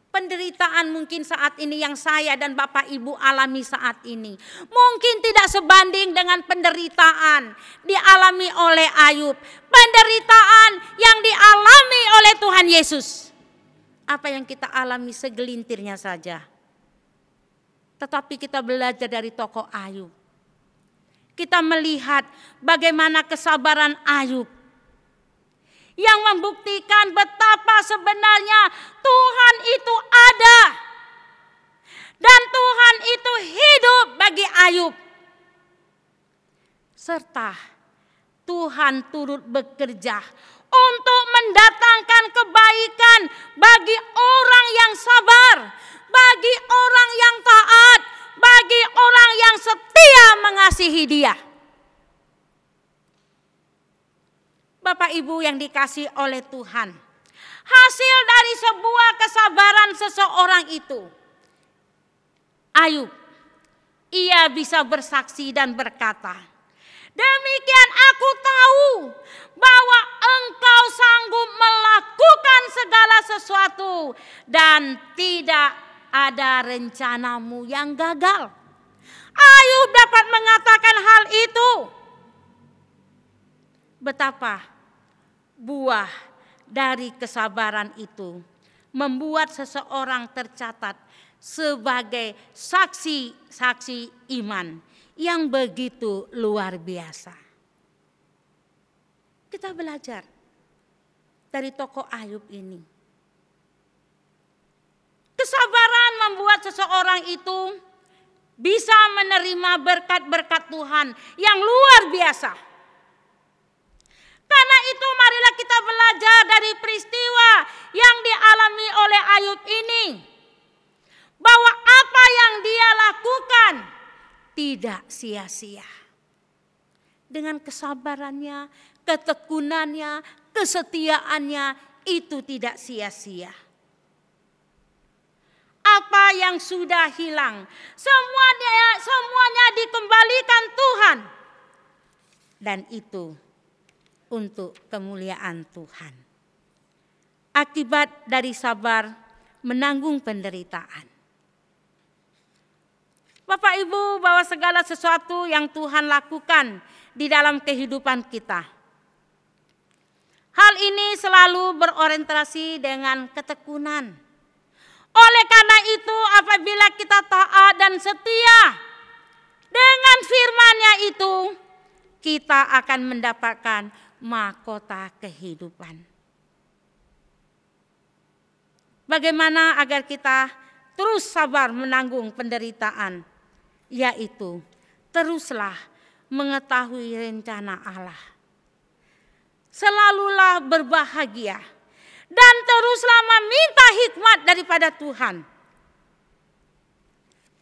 Speaker 1: Penderitaan mungkin saat ini yang saya dan Bapak Ibu alami saat ini mungkin tidak sebanding dengan penderitaan dialami oleh Ayub. Penderitaan yang dialami oleh Tuhan Yesus. Apa yang kita alami segelintirnya saja. Tetapi kita belajar dari tokoh Ayub. Kita melihat bagaimana kesabaran Ayub yang membuktikan betapa sebenarnya Tuhan itu ada. Dan Tuhan itu hidup bagi Ayub. Serta Tuhan turut bekerja untuk mendatangkan kebaikan bagi orang yang sabar, bagi orang yang taat, bagi orang yang setia mengasihi Dia. Bapak Ibu yang dikasihi oleh Tuhan, hasil dari sebuah kesabaran seseorang itu, Ayub, ia bisa bersaksi dan berkata, demikian aku tahu bahwa engkau sanggup melakukan segala sesuatu dan tidak ada rencanamu yang gagal. Ayub dapat mengatakan hal itu. Betapa buah dari kesabaran itu membuat seseorang tercatat sebagai saksi-saksi iman yang begitu luar biasa. Kita belajar dari tokoh Ayub ini. Kesabaran membuat seseorang itu bisa menerima berkat-berkat Tuhan yang luar biasa. Karena itu marilah kita belajar dari peristiwa yang dialami oleh Ayub ini. Bahwa apa yang dia lakukan tidak sia-sia. Dengan kesabarannya, ketekunannya, kesetiaannya itu tidak sia-sia. Apa yang sudah hilang, semuanya dikembalikan Tuhan. Dan itu untuk kemuliaan Tuhan. Akibat dari sabar menanggung penderitaan. Bapak Ibu, bahwa segala sesuatu yang Tuhan lakukan di dalam kehidupan kita, hal ini selalu berorientasi dengan ketekunan. Oleh karena itu, apabila kita taat dan setia dengan firman-Nya itu, kita akan mendapatkan mahkota kehidupan. Bagaimana agar kita terus sabar menanggung penderitaan? Yaitu teruslah mengetahui rencana Allah. Selalulah berbahagia dan teruslah meminta hikmat daripada Tuhan.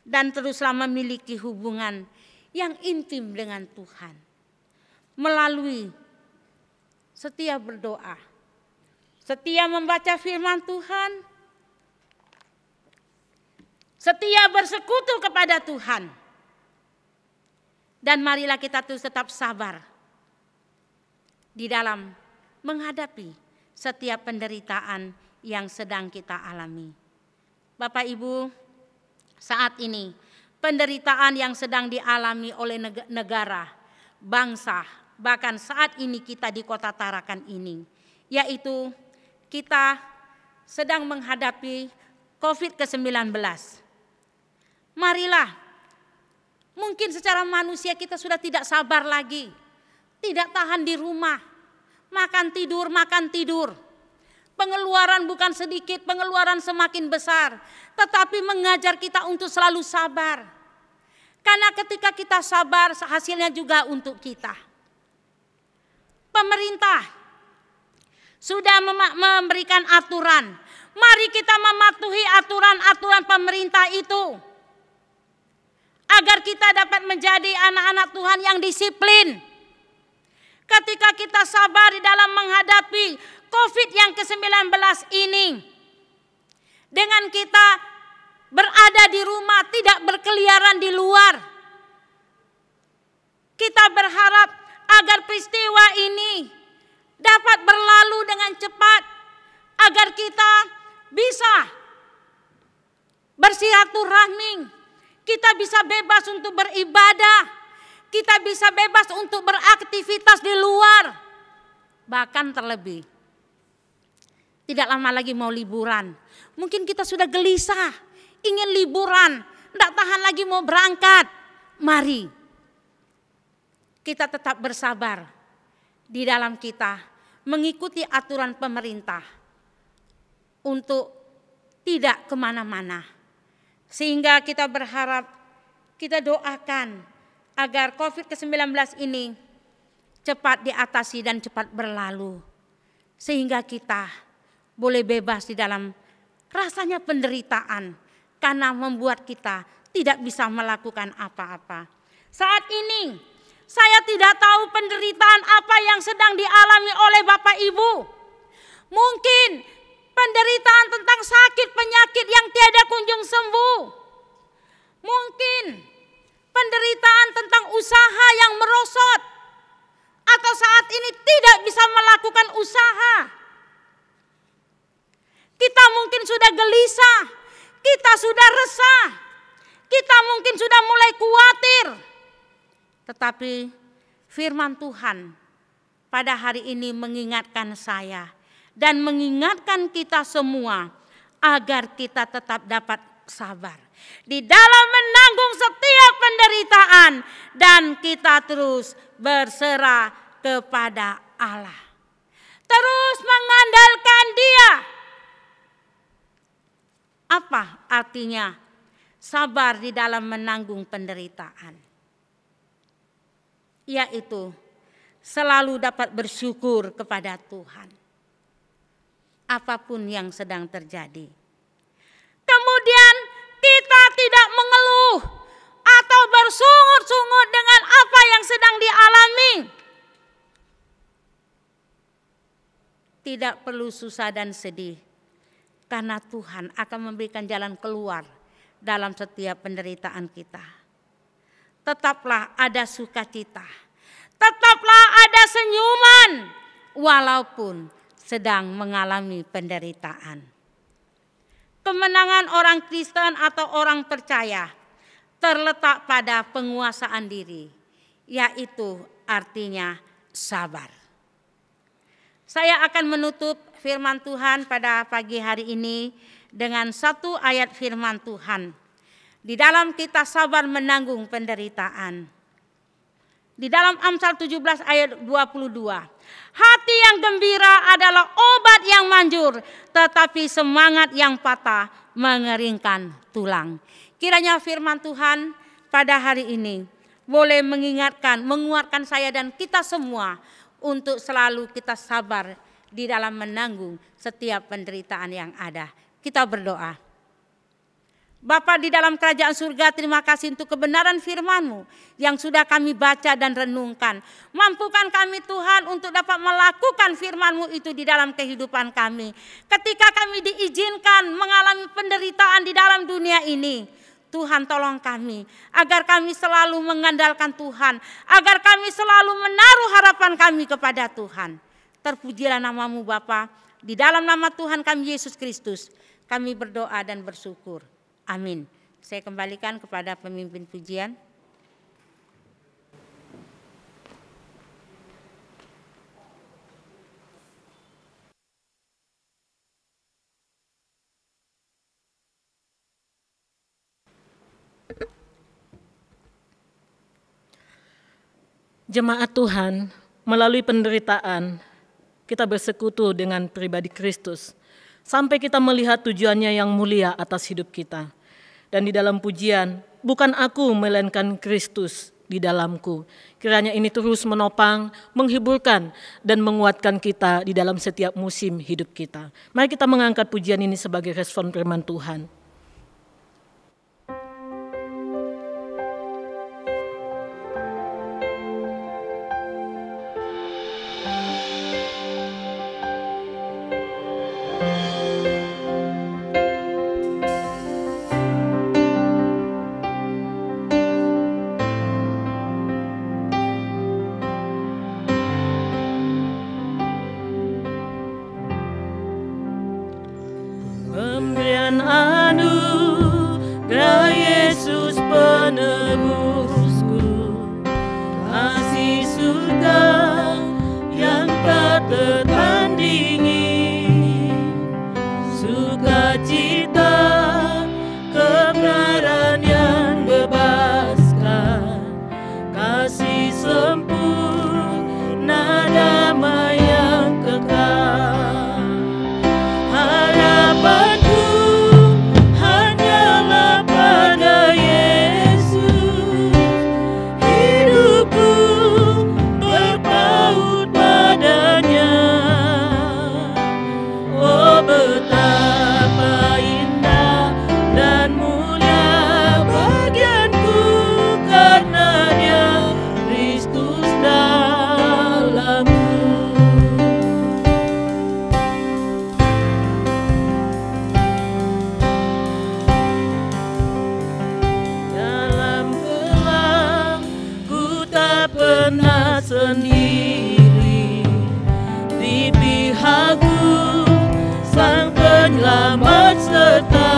Speaker 1: Dan teruslah memiliki hubungan yang intim dengan Tuhan. Melalui setia berdoa, setia membaca firman Tuhan, setia bersekutu kepada Tuhan. Dan marilah kita terus tetap sabar di dalam menghadapi setiap penderitaan yang sedang kita alami. Bapak Ibu, saat ini penderitaan yang sedang dialami oleh negara, bangsa, bahkan saat ini kita di Kota Tarakan ini, yaitu kita sedang menghadapi COVID-19. Marilah, mungkin secara manusia kita sudah tidak sabar lagi, tidak tahan di rumah, makan tidur. Pengeluaran bukan sedikit, pengeluaran semakin besar, tetapi mengajar kita untuk selalu sabar. Karena ketika kita sabar, hasilnya juga untuk kita. Pemerintah sudah memberikan aturan, mari kita mematuhi aturan-aturan pemerintah itu. Agar kita dapat menjadi anak-anak Tuhan yang disiplin. Ketika kita sabar di dalam menghadapi COVID yang ke-19 ini. Dengan kita berada di rumah, tidak berkeliaran di luar. Kita berharap agar peristiwa ini dapat berlalu dengan cepat. Agar kita bisa bersilaturahmi. Kita bisa bebas untuk beribadah. Kita bisa bebas untuk beraktivitas di luar. Bahkan terlebih. Tidak lama lagi mau liburan. Mungkin kita sudah gelisah. Ingin liburan. Tidak tahan lagi mau berangkat. Mari. Kita tetap bersabar. Di dalam kita mengikuti aturan pemerintah. Untuk tidak kemana-mana. Sehingga kita berharap, kita doakan agar COVID-19 ini cepat diatasi dan cepat berlalu. Sehingga kita boleh bebas di dalam rasanya penderitaan. Karena membuat kita tidak bisa melakukan apa-apa. Saat ini saya tidak tahu penderitaan apa yang sedang dialami oleh Bapak Ibu. Mungkin penderitaan tentang sakit penyakit yang tiada kunjung sembuh. Mungkin penderitaan tentang usaha yang merosot. Atau saat ini tidak bisa melakukan usaha. Kita mungkin sudah gelisah. Kita sudah resah. Kita mungkin sudah mulai khawatir. Tetapi firman Tuhan pada hari ini mengingatkan saya dan mengingatkan kita semua agar kita tetap dapat sabar di dalam menanggung setiap penderitaan dan kita terus berserah kepada Allah. Terus mengandalkan Dia. Apa artinya sabar di dalam menanggung penderitaan? Yaitu selalu dapat bersyukur kepada Tuhan apapun yang sedang terjadi. Kemudian kita tidak mengeluh atau bersungut-sungut dengan apa yang sedang dialami. Tidak perlu susah dan sedih, karena Tuhan akan memberikan jalan keluar dalam setiap penderitaan kita. Tetaplah ada sukacita, tetaplah ada senyuman, walaupun sedang mengalami penderitaan. Kemenangan orang Kristen atau orang percaya terletak pada penguasaan diri, yaitu artinya sabar. Saya akan menutup firman Tuhan pada pagi hari ini dengan satu ayat firman Tuhan. Di dalam kita sabar menanggung penderitaan. Di dalam Amsal 17 ayat 22. Hati yang gembira adalah obat yang manjur, tetapi semangat yang patah mengeringkan tulang. Kiranya firman Tuhan pada hari ini boleh mengingatkan, menguatkan saya dan kita semua untuk selalu kita sabar di dalam menanggung setiap penderitaan yang ada. Kita berdoa. Bapa di dalam kerajaan surga, terima kasih untuk kebenaran firman-Mu yang sudah kami baca dan renungkan. Mampukan kami Tuhan untuk dapat melakukan firman-Mu itu di dalam kehidupan kami. Ketika kami diizinkan mengalami penderitaan di dalam dunia ini, Tuhan tolong kami agar kami selalu mengandalkan Tuhan, agar kami selalu menaruh harapan kami kepada Tuhan. Terpujilah nama-Mu Bapa, di dalam nama Tuhan kami Yesus Kristus, kami berdoa dan bersyukur. Amin. Saya kembalikan kepada pemimpin pujian.
Speaker 2: Jemaat Tuhan, melalui penderitaan, kita bersekutu dengan pribadi Kristus, sampai kita melihat tujuannya yang mulia atas hidup kita. Dan di dalam pujian, bukan aku melainkan Kristus di dalamku. Kiranya ini terus menopang, menghiburkan, dan menguatkan kita di dalam setiap musim hidup kita. Mari kita mengangkat pujian ini sebagai respon firman Tuhan.
Speaker 4: Pemberian anugerah Yesus penebusku, kasih surga yang tak tertandingi, sukacita kebenaran yang bebaskan, kasih sempurna damai yang kekal. Harapanku hanyalah pada Yesus, hidupku berpaut padanya. Oh betapa indah dan mulia bagianku, karena Dia Kristus dalamku. Dalam gelap ku tak pernah sendiri, di pihakku Sang Penyelamat serta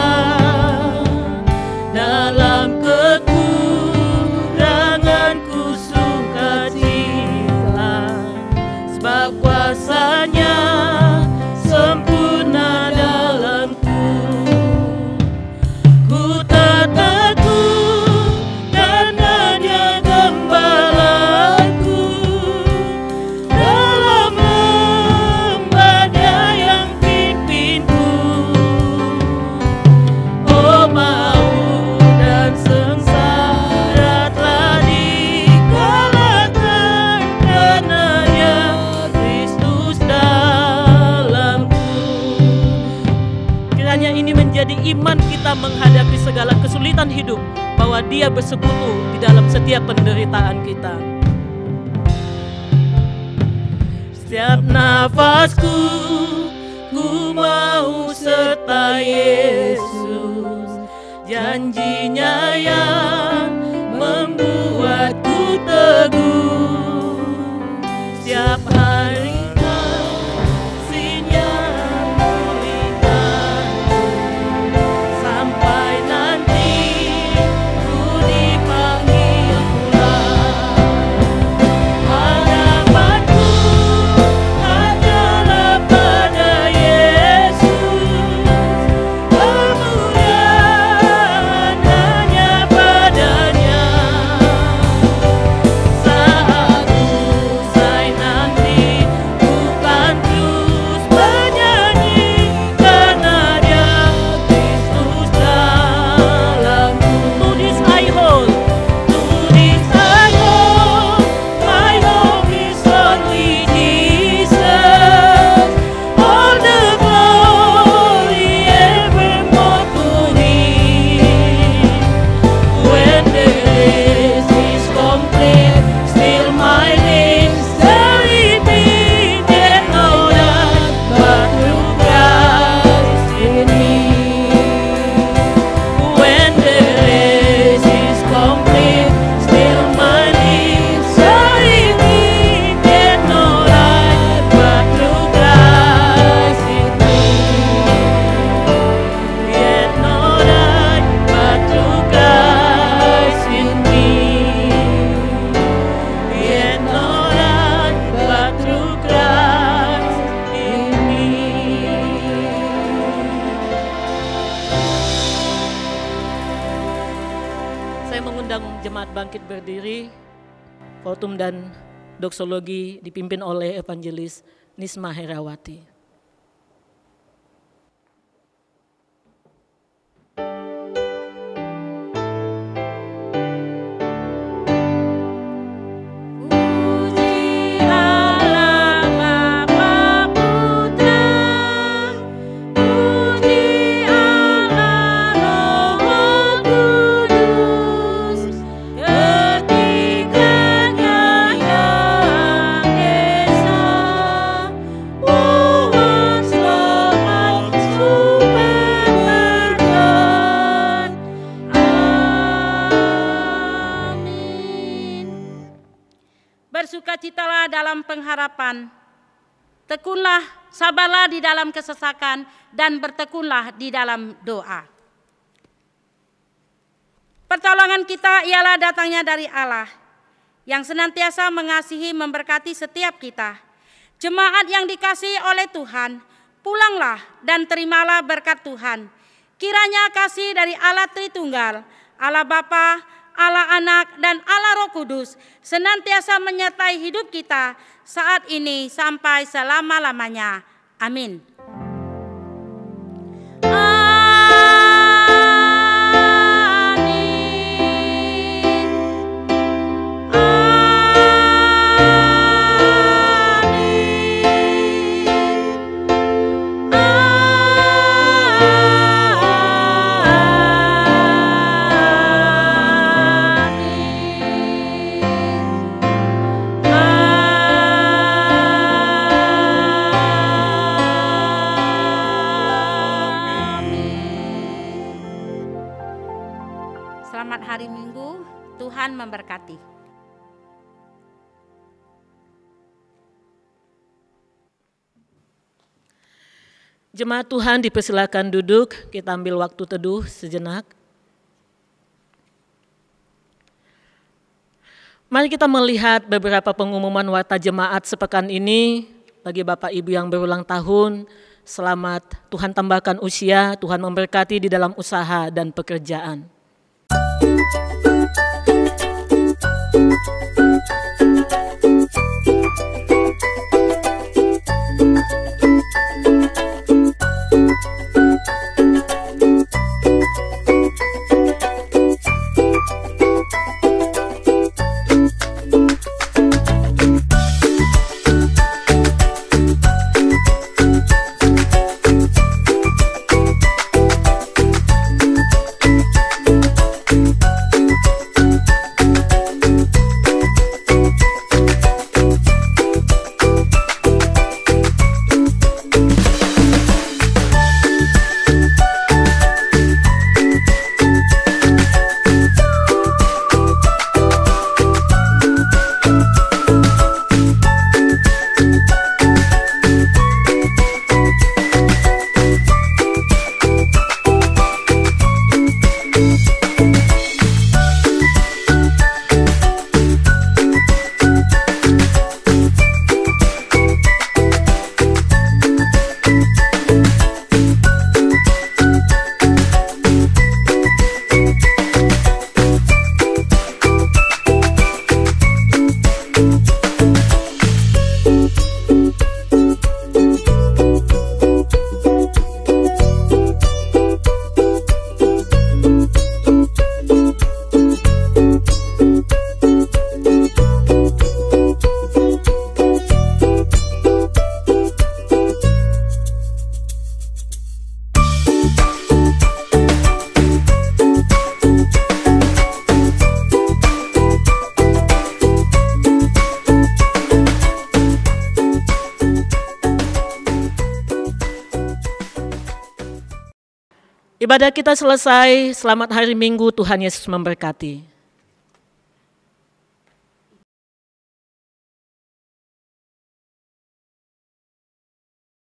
Speaker 4: dalam kekuranganku sungguh
Speaker 2: bahwa Dia bersekutu di dalam setiap penderitaan kita.
Speaker 4: Setiap nafasku, ku mau serta Yesus. Janjinya yang membuatku teguh. Setiap hari kasih-Nya pulihkanku, sampai nanti ku dipanggil pulang. Harapanku adalah pada Yesus, kemuliaan hanya padanya. Saat usai nanti ku kan terus bernyanyi, karena Dia Kristus dalamku.
Speaker 2: To this I hold,
Speaker 4: To this I hold, my hope is only Jesus. All the glory evermore to Him. When the race is complete, still my lips shall repeat, yet no doubt but through Christ in me. When the race is complete, still my lips shall repeat, yet no life but through Christ in me. Yet no life but through Christ in me. Yet no life but through Christ in me.
Speaker 2: saya mengundang jemaat bangkit berdiri. Fotum dan doksologi dipimpin oleh Evangelis Nisma Herawati.
Speaker 1: Puji Allah Bapa Putra, puji Allah Roh Kudus, ketiganya yang esa, Tuhan selamat superberkat. Amin. Bersukacitalah dalam pengharapan, tekunlah, sabarlah di dalam kesesakan, dan bertekunlah di dalam doa. Pertolongan kita ialah datangnya dari Allah, yang senantiasa mengasihi memberkati setiap kita. Jemaat yang dikasihi oleh Tuhan, pulanglah dan terimalah berkat Tuhan. Kiranya kasih dari Allah Tritunggal, Allah Bapa, Allah Anak, dan Allah Roh Kudus senantiasa menyertai hidup kita saat ini sampai selama-lamanya. Amin. Selamat hari Minggu, Tuhan memberkati.
Speaker 2: Jemaat Tuhan dipersilakan duduk, kita ambil waktu teduh sejenak. Mari kita melihat beberapa pengumuman warta jemaat sepekan ini. Bagi Bapak Ibu yang berulang tahun, selamat, Tuhan tambahkan usia, Tuhan memberkati di dalam usaha dan pekerjaan. Ibadah kita selesai, selamat hari Minggu, Tuhan Yesus memberkati.